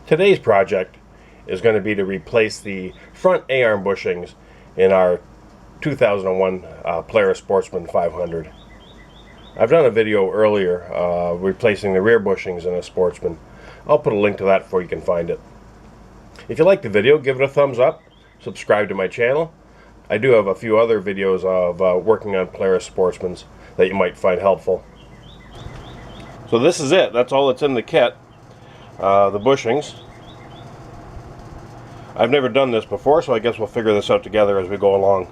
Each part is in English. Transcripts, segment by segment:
Today's project is going to be to replace the front A-arm bushings in our 2001 Polaris Sportsman 500. I've done a video earlier replacing the rear bushings in a Sportsman. I'll put a link to that before you can find it. If you like the video, give it a thumbs up, subscribe to my channel. I do have a few other videos of working on Polaris Sportsmans that you might find helpful. So this is it. That's all that's in the kit. The bushings. I've never done this before, so I guess we'll figure this out together as we go along.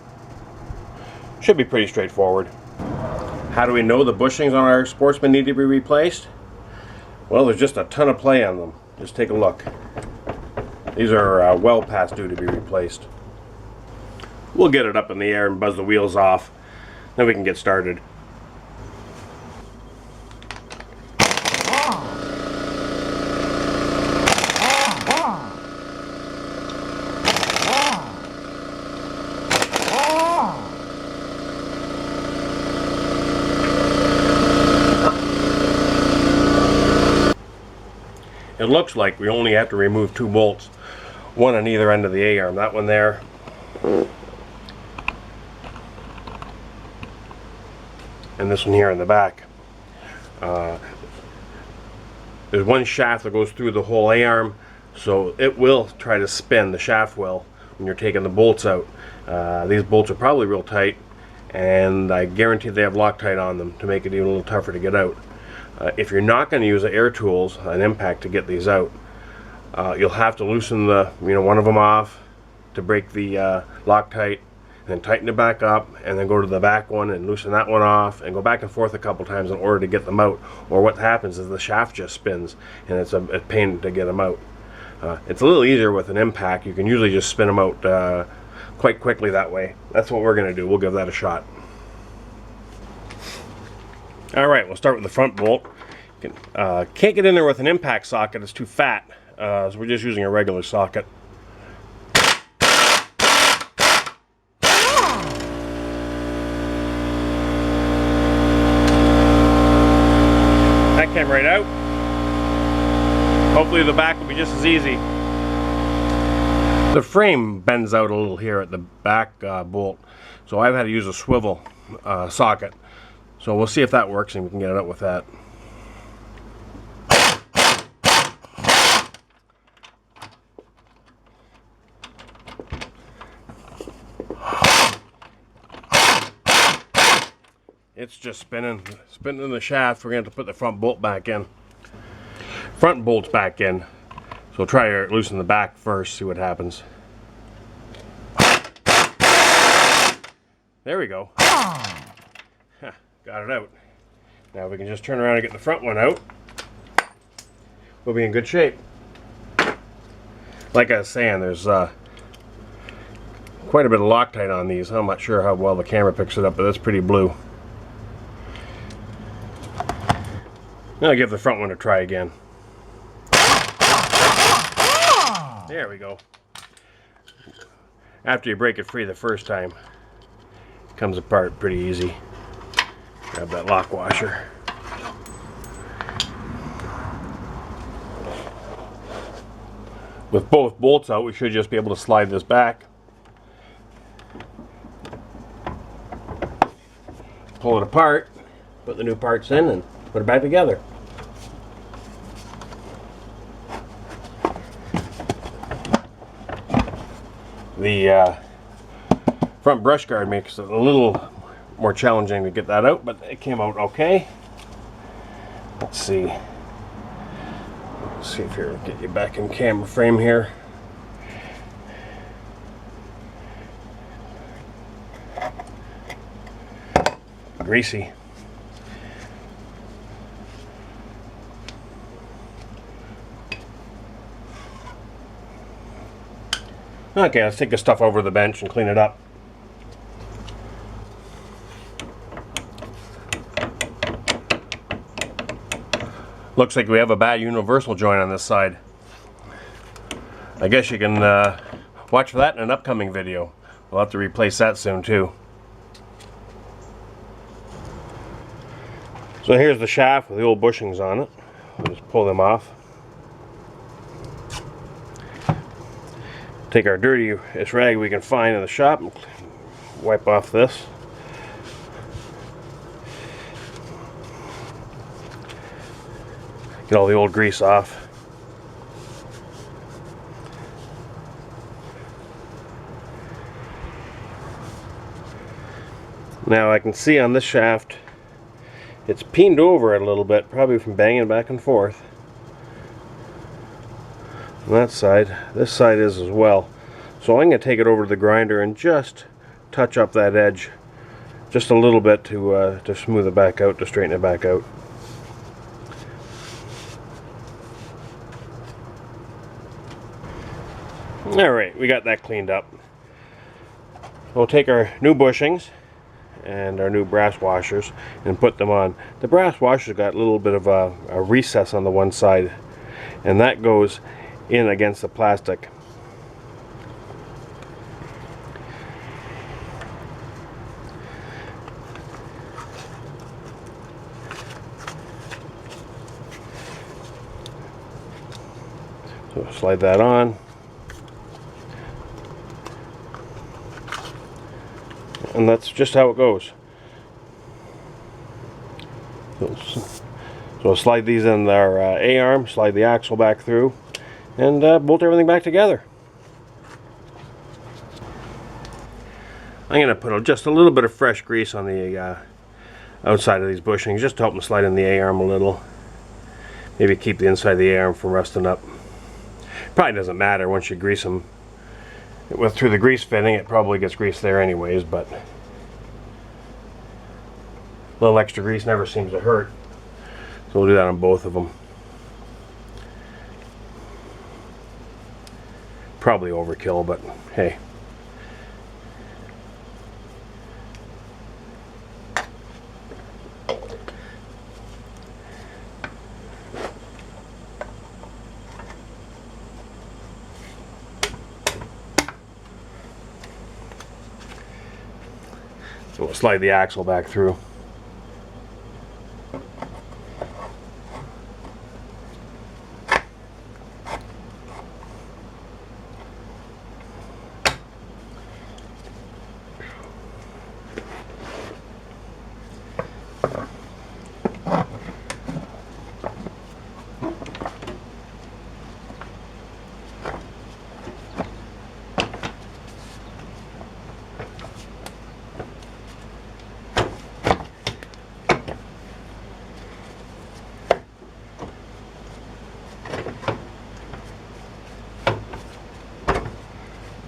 Should be pretty straightforward. How do we know the bushings on our Sportsman need to be replaced? Well, there's just a ton of play on them. Just take a look. These are well past due to be replaced. We'll get it up in the air and buzz the wheels off. Then we can get started. It looks like we only have to remove 2 bolts, one on either end of the A-arm. That one there, and this one here in the back. There's one shaft that goes through the whole A-arm, so it will try to spin, the shaft will, when you're taking the bolts out. These bolts are probably real tight, and I guarantee they have Loctite on them to make it even a little tougher to get out. If you're not going to use the air tools, an impact, to get these out, you'll have to loosen the one of them off to break the Loctite, and then tighten it back up, and then go to the back one and loosen that one off, and go back and forth a couple times in order to get them out. Or what happens is the shaft just spins, and it's a pain to get them out. It's a little easier with an impact. You can usually just spin them out quite quickly that way. That's what we're going to do. We'll give that a shot. Alright, we'll start with the front bolt. Can't get in there with an impact socket, it's too fat, so we're just using a regular socket. That came right out. Hopefully the back will be just as easy. The frame bends out a little here at the back bolt, so I've had to use a swivel socket. So we'll see if that works and we can get it out with that. It's just spinning in the shaft. We're going to have to put the front bolt back in. Front bolt's back in. So we'll try to loosen the back first, see what happens. There we go. Got it out. Now we can just turn around and get the front one out. We'll be in good shape. Like I was saying, there's quite a bit of Loctite on these. I'm not sure how well the camera picks it up, but it's pretty blue. Now I'll give the front one a try again. There we go. After you break it free the first time, it comes apart pretty easy. Grab that lock washer. With both bolts out, we should just be able to slide this back. Pull it apart, put the new parts in, and put it back together. The front brush guard makes it a little more challenging to get that out, but it came out okay. Let's see. Let's see if you'll get you back in camera frame here. Greasy. Okay, let's take this stuff over the bench and clean it up. Looks like we have a bad universal joint on this side. I guess you can watch for that in an upcoming video. We'll have to replace that soon too. So here's the shaft with the old bushings on it. We'll just pull them off. Take our dirtiest rag we can find in the shop and wipe off this. Get all the old grease off. Now I can see on this shaft it's peened over a little bit, probably from banging back and forth. On that side, this side is as well. So I'm going to take it over to the grinder and just touch up that edge just a little bit to smooth it back out, to straighten it back out. Alright, we got that cleaned up. We'll take our new bushings and our new brass washers and put them on. The brass washers got a little bit of a recess on the one side, and that goes in against the plastic. So slide that on. And that's just how it goes. So slide these in our A-arm, slide the axle back through, and bolt everything back together. I'm going to put just a little bit of fresh grease on the outside of these bushings, just to help them slide in the A-arm a little. Maybe keep the inside of the A-arm from rusting up. Probably doesn't matter once you grease them. Through the grease fitting, it probably gets grease there anyways, but a little extra grease never seems to hurt. So we'll do that on both of them. Probably overkill, but hey. So we'll slide the axle back through.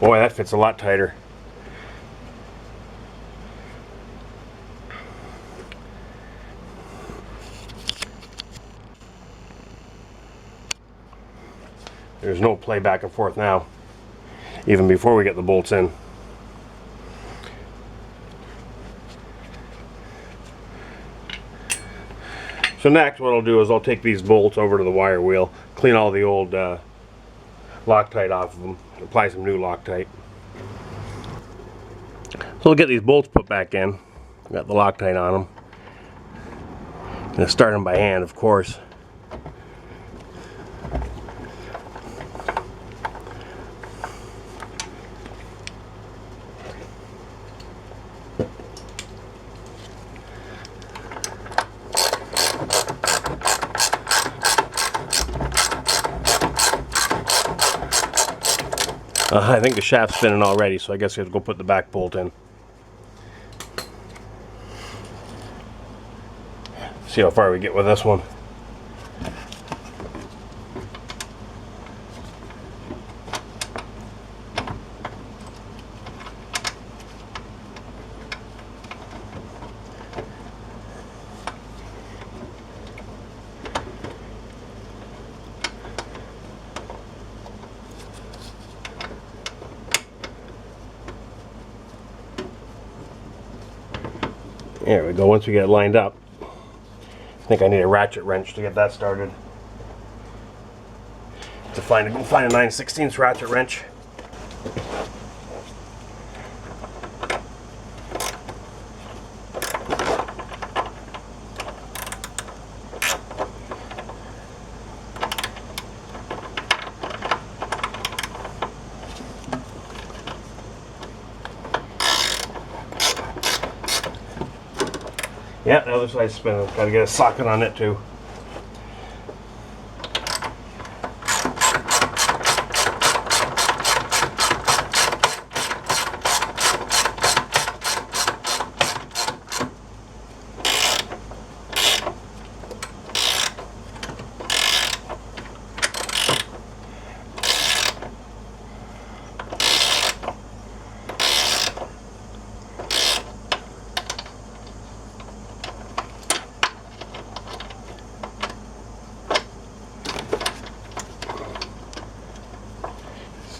Boy, that fits a lot tighter. There's no play back and forth now, even before we get the bolts in. So next what I'll do is I'll take these bolts over to the wire wheel, clean all the old Loctite off of them, apply some new Loctite. So we'll get these bolts put back in. Got the Loctite on them. Gonna start them by hand, of course. I think the shaft's spinning already, so I guess we have to go put the back bolt in. See how far we get with this one. There we go. Once we get it lined up, I think I need a ratchet wrench to get that started. Go find a 9/16 ratchet wrench. Yeah, the other side's spinning. Got to get a socket on it too.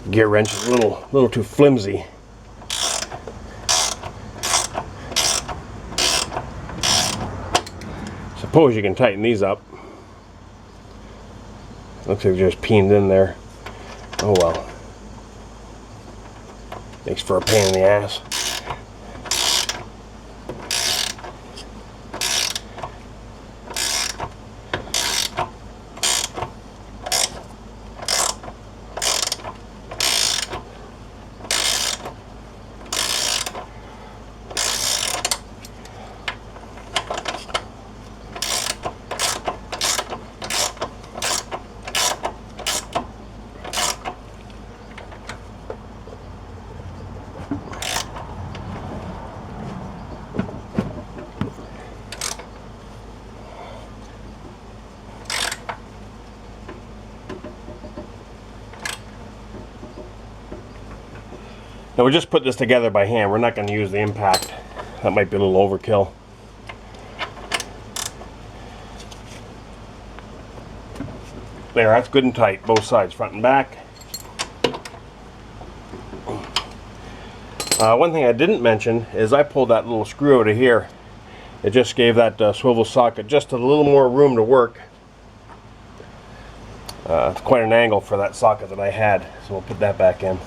Gear wrench is a little too flimsy. Suppose you can tighten these up. Looks like they're just peened in there. Oh well. Makes for a pain in the ass. Now we just put this together by hand. We're not going to use the impact. That might be a little overkill. There, that's good and tight, both sides, front and back. One thing I didn't mention is I pulled that little screw out of here. It just gave that swivel socket just a little more room to work. It's quite an angle for that socket that I had, so we'll put that back in.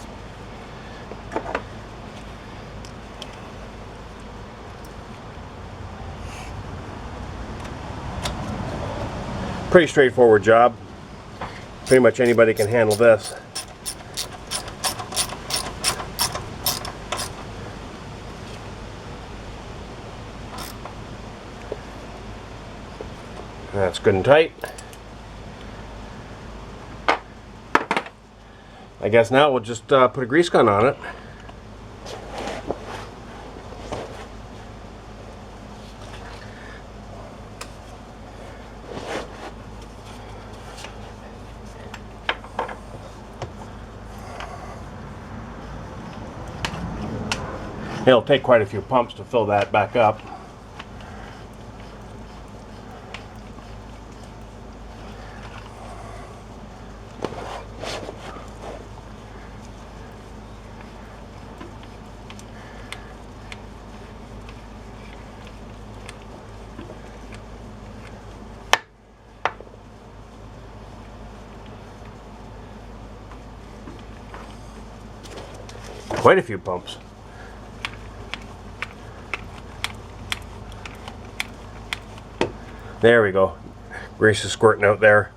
Pretty straightforward job. Pretty much anybody can handle this. That's good and tight. I guess now we'll just put a grease gun on it. It'll take quite a few pumps to fill that back up. Quite a few pumps. There we go. Grease is squirting out there.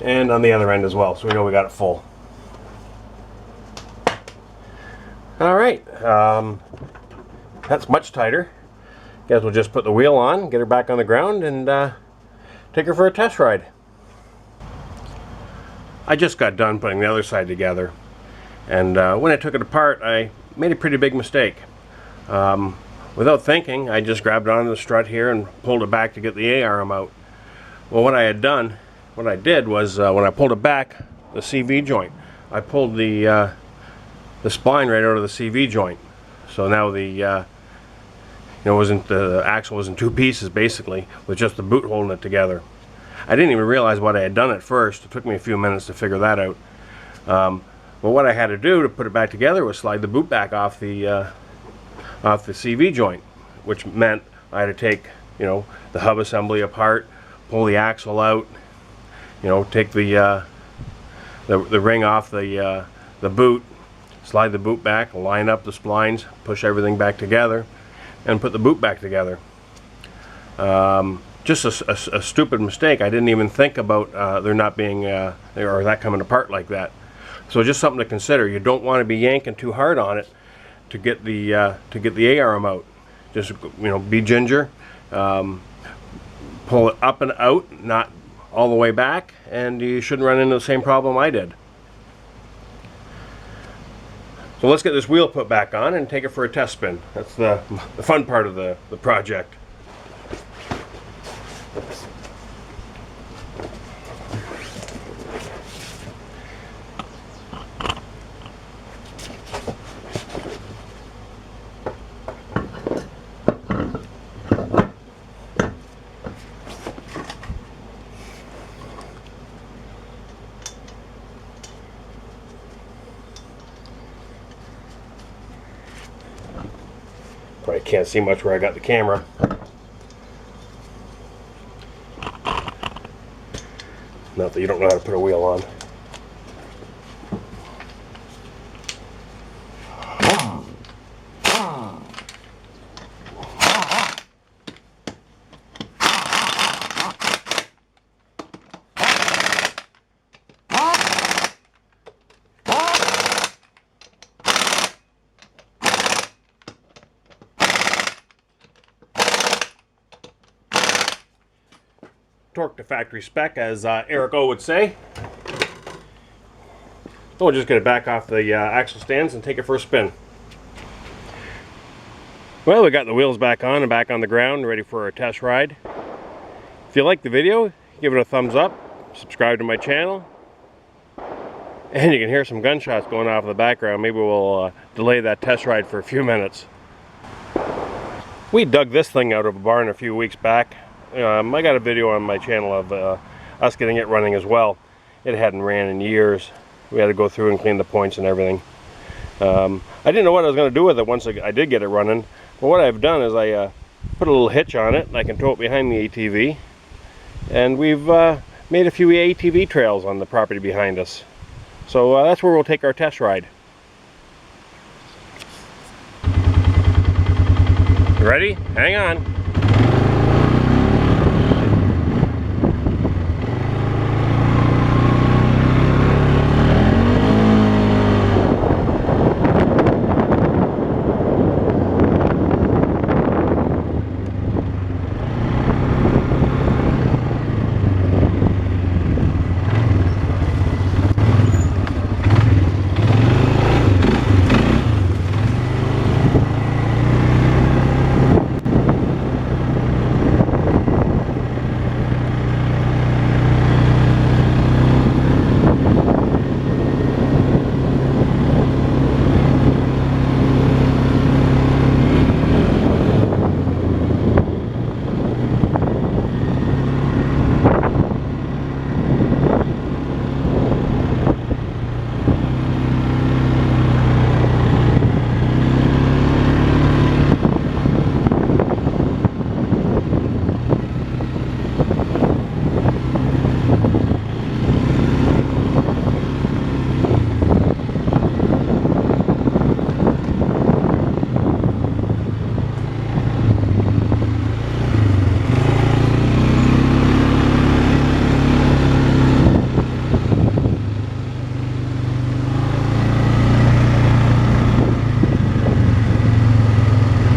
And on the other end as well, so we know we got it full. Alright, that's much tighter. Guess we'll just put the wheel on, get her back on the ground, and take her for a test ride. I just got done putting the other side together, and when I took it apart, I made a pretty big mistake. Without thinking, I just grabbed onto the strut here and pulled it back to get the A-arm out. Well, what I did was when I pulled it back, the CV joint, I pulled the spline right out of the CV joint. So now the axle was in two pieces basically, with just the boot holding it together. I didn't even realize what I had done at first. It took me a few minutes to figure that out. But what I had to do to put it back together was slide the boot back off the CV joint, which meant I had to take, the hub assembly apart, pull the axle out, take the ring off the boot, slide the boot back, line up the splines, push everything back together, and put the boot back together. Just a stupid mistake. I didn't even think about there not being or that coming apart like that. So just something to consider. You don't want to be yanking too hard on it to get the A-arm out. Just, be ginger. Pull it up and out, not all the way back, and you shouldn't run into the same problem I did. So let's get this wheel put back on and take it for a test spin. That's the fun part of the project. Probably can't see much where I got the camera. Not that you don't know how to put a wheel on. Torque to factory spec, as Eric O would say. So we'll just get it back off the axle stands and take it for a spin. Well, we got the wheels back on and back on the ground, ready for our test ride. If you like the video, give it a thumbs up, subscribe to my channel, and you can hear some gunshots going off in the background. Maybe we'll delay that test ride for a few minutes. We dug this thing out of a barn a few weeks back. I got a video on my channel of us getting it running as well. It hadn't ran in years. We had to go through and clean the points and everything. I didn't know what I was going to do with it once I did get it running. But what I've done is I put a little hitch on it, and I can tow it behind the ATV. And we've made a few ATV trails on the property behind us. So that's where we'll take our test ride. You ready? Hang on.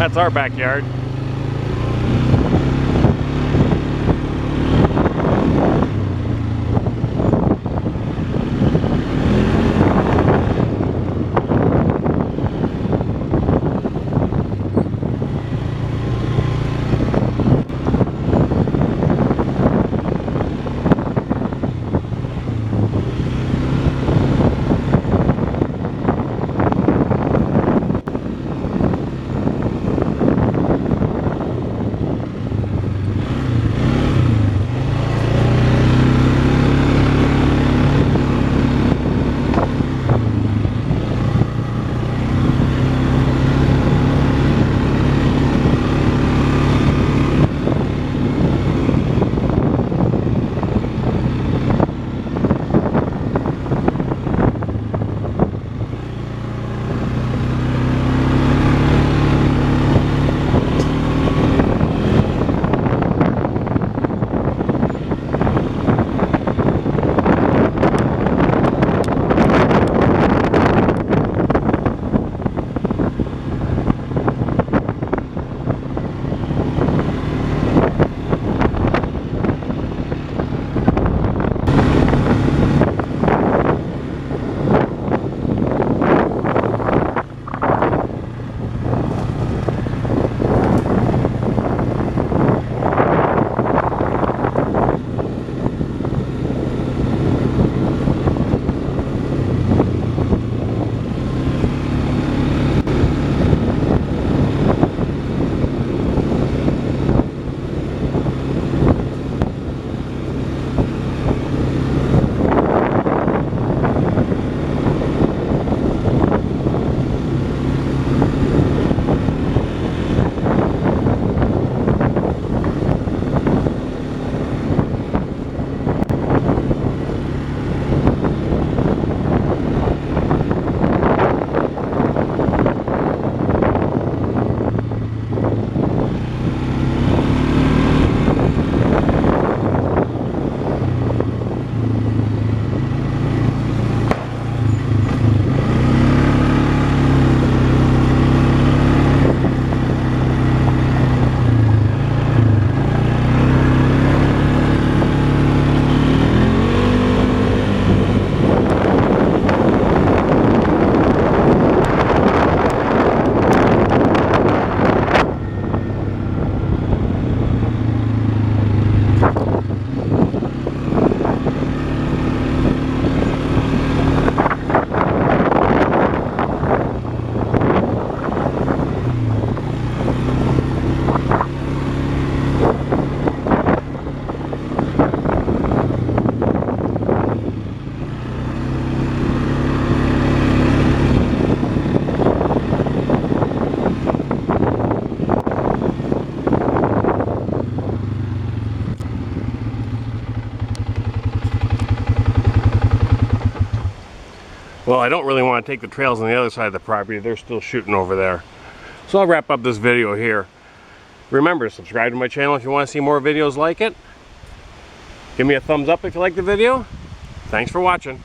That's our backyard. Well, I don't really want to take the trails on the other side of the property. They're still shooting over there. So I'll wrap up this video here. Remember, subscribe to my channel if you want to see more videos like it. Give me a thumbs up if you like the video. Thanks for watching.